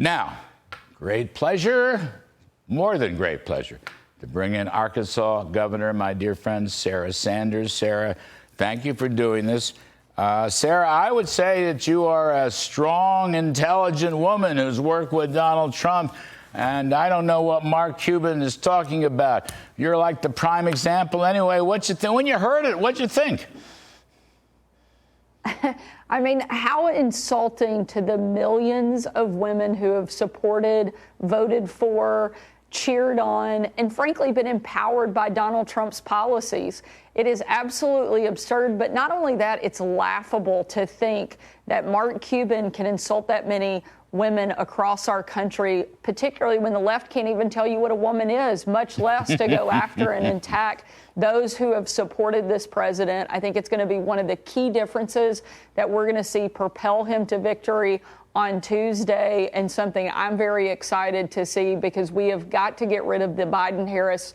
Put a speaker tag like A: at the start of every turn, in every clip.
A: Now, great pleasure, more than great pleasure, to bring in Arkansas Governor, my dear friend, Sarah Sanders. Sarah, thank you for doing this. Sarah, I would say that you are a strong, intelligent woman who's worked with Donald Trump, and I don't know what Mark Cuban is talking about. You're like the prime example. Anyway, what you think? When you heard it, what'd you think?
B: I mean, how insulting to the millions of women who have supported, voted for, cheered on, and frankly been empowered by Donald Trump's policies. It is absolutely absurd, but not only that, it's laughable to think that Mark Cuban can insult that many women across our country, particularly when the left can't even tell you what a woman is, much less to go after and attack those who have supported this president. I think it's going to be one of the key differences that we're going to see propel him to victory on Tuesday, and something I'm very excited to see, because we have got to get rid of the Biden-Harris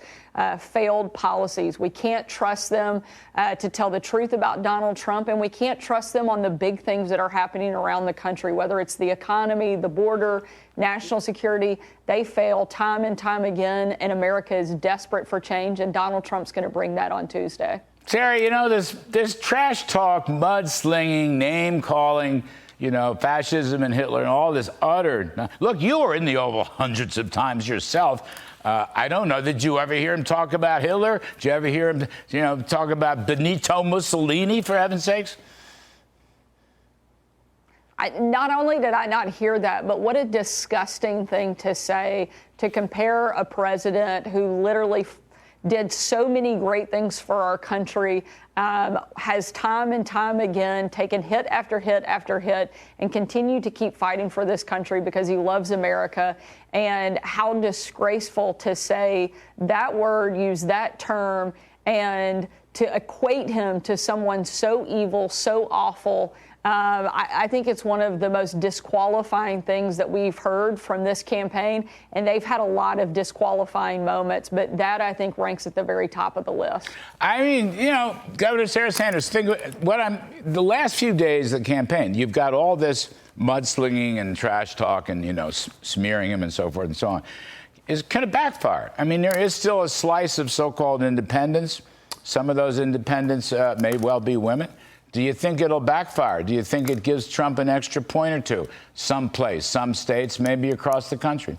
B: failed policies. We can't trust them to tell the truth about Donald Trump, and we can't trust them on the big things that are happening around the country, whether it's the economy, the border, national security. They fail time and time again, and America is desperate for change, and Donald Trump's going to bring that on Tuesday.
A: Sarah, you know, this trash talk, mudslinging, name-calling, you know, fascism and Hitler and all this utter. Look, you were in the Oval hundreds of times yourself. I don't know. Did you ever hear him talk about Hitler? Did you ever hear him, you know, talk about Benito Mussolini, for heaven's sakes?
B: Not only did I not hear that, but what a disgusting thing to say, to compare a president who literally did so many great things for our country, has time and time again taken hit after hit after hit, and continue to keep fighting for this country because he loves America. And how disgraceful to say that word, use that term, and to equate him to someone so evil, so awful. I think it's one of the most disqualifying things that we've heard from this campaign, and they've had a lot of disqualifying moments, but that, I think, ranks at the very top of the list.
A: I mean, you know, Governor Sarah Sanders, the last few days of the campaign, you've got all this mudslinging and trash talk and, you know, smearing him and so forth and so on. Is kind of backfire. I mean, there is still a slice of so-called independents. Some of those independents may well be women. Do you think it'll backfire? Do you think it gives Trump an extra point or two someplace, some states, maybe across the country?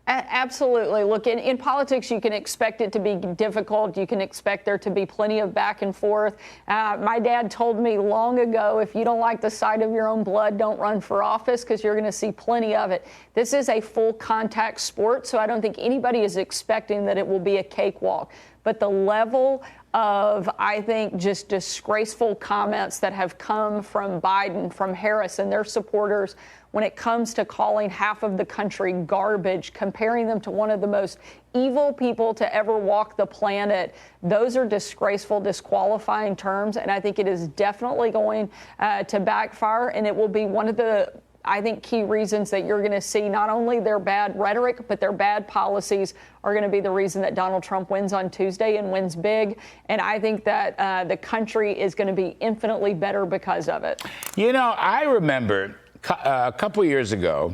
B: Absolutely. Look, in politics, you can expect it to be difficult. You can expect there to be plenty of back and forth. My dad told me long ago, if you don't like the sight of your own blood, don't run for office, because you're going to see plenty of it. This is a full contact sport, so I don't think anybody is expecting that it will be a cakewalk. But the level of, I think, just disgraceful comments that have come from Biden, from Harris and their supporters when it comes to calling half of the country garbage, comparing them to one of the most evil people to ever walk the planet, those are disgraceful, disqualifying terms, and I think it is definitely going to backfire, and it will be one of the, I think, key reasons that you're going to see not only their bad rhetoric, but their bad policies are going to be the reason that Donald Trump wins on Tuesday and wins big. And I think that the country is going to be infinitely better because of it. You know,
A: I remember a couple years ago,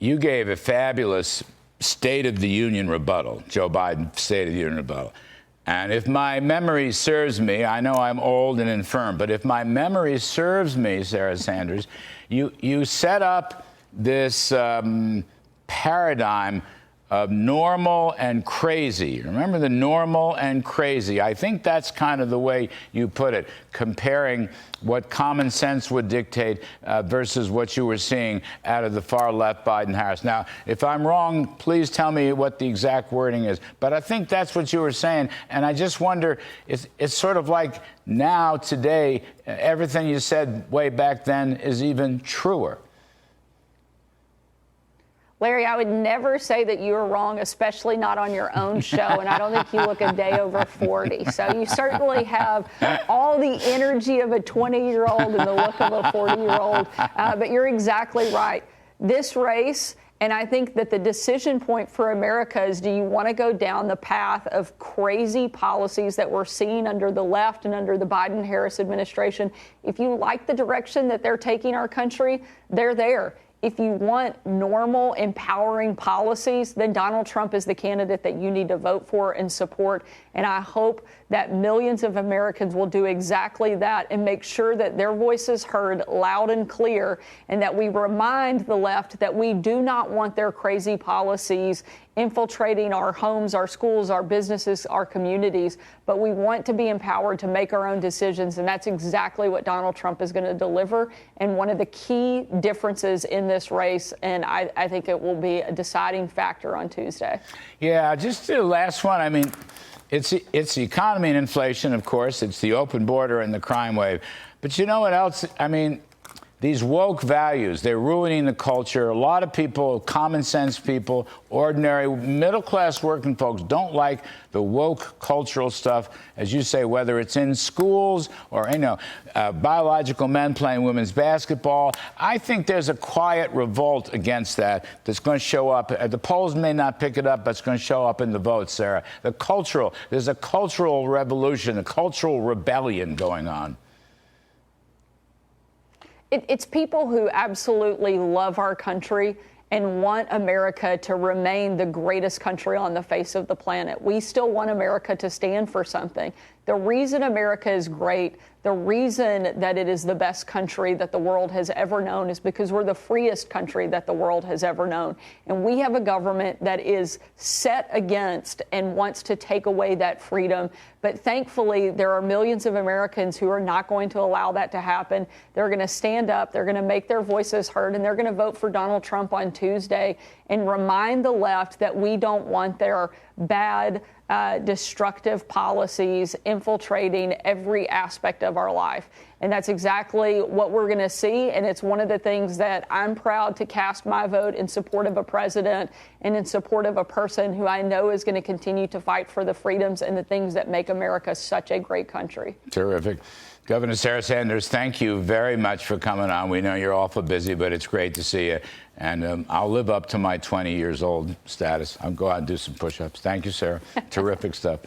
A: you gave a fabulous State of the Union rebuttal, Joe Biden State of the Union rebuttal. And if my memory serves me, I know I'm old and infirm, but if my memory serves me, Sarah Sanders, you set up this paradigm of normal and crazy. Remember the normal and crazy? I think that's kind of the way you put it, comparing what common sense would dictate versus what you were seeing out of the far left Biden-Harris. Now, if I'm wrong, please tell me what the exact wording is. But I think that's what you were saying. And I just wonder, it's sort of like now, today, everything you said way back then is even truer.
B: Larry, I would never say that you were wrong, especially not on your own show, and I don't think you look a day over 40. So you certainly have all the energy of a 20-year-old and the look of a 40-year-old. But you're exactly right. This race, And I think that the decision point for America is, do you want to go down the path of crazy policies that we're seeing under the left and under the Biden-Harris administration? If you like the direction that they're taking our country, they're there. If you want normal, empowering policies, then Donald Trump is the candidate that you need to vote for and support. And I hope that millions of Americans will do exactly that and make sure that their voice is heard loud and clear, and that we remind the left that we do not want their crazy policies infiltrating our homes, our schools, our businesses, our communities, but we want to be empowered to make our own decisions, and that's exactly what Donald Trump is going to deliver, and one of the key differences in this race, and I think it will be a deciding factor on Tuesday.
A: Yeah, just the last one. I mean, it's the economy and inflation, of course. It's the open border and the crime wave. But you know what else? I mean, these woke values, they're ruining the culture. A lot of people, common sense people, ordinary middle-class working folks don't like the woke cultural stuff, as you say, whether it's in schools or, biological men playing women's basketball. I think there's a quiet revolt against that that's going to show up. The polls may not pick it up, but it's going to show up in the votes, Sarah. There's a cultural revolution, a cultural rebellion going on.
B: It's people who absolutely love our country and want America to remain the greatest country on the face of the planet. We still want America to stand for something. The reason America is great, the reason that it is the best country that the world has ever known, is because we're the freest country that the world has ever known. And we have a government that is set against and wants to take away that freedom. But thankfully, there are millions of Americans who are not going to allow that to happen. They're going to stand up, they're going to make their voices heard, and they're going to vote for Donald Trump on Tuesday and remind the left that we don't want their bad, destructive policies infiltrating every aspect of our life. And that's exactly what we're going to see. And it's one of the things that I'm proud to cast my vote in support of a president and in support of a person who I know is going to continue to fight for the freedoms and the things that make America such a great country.
A: Terrific. Governor Sarah Sanders, thank you very much for coming on. We know you're awful busy, but it's great to see you. And I'll live up to my 20 years old status. I'll go out and do some push-ups. Thank you, Sarah. Terrific stuff.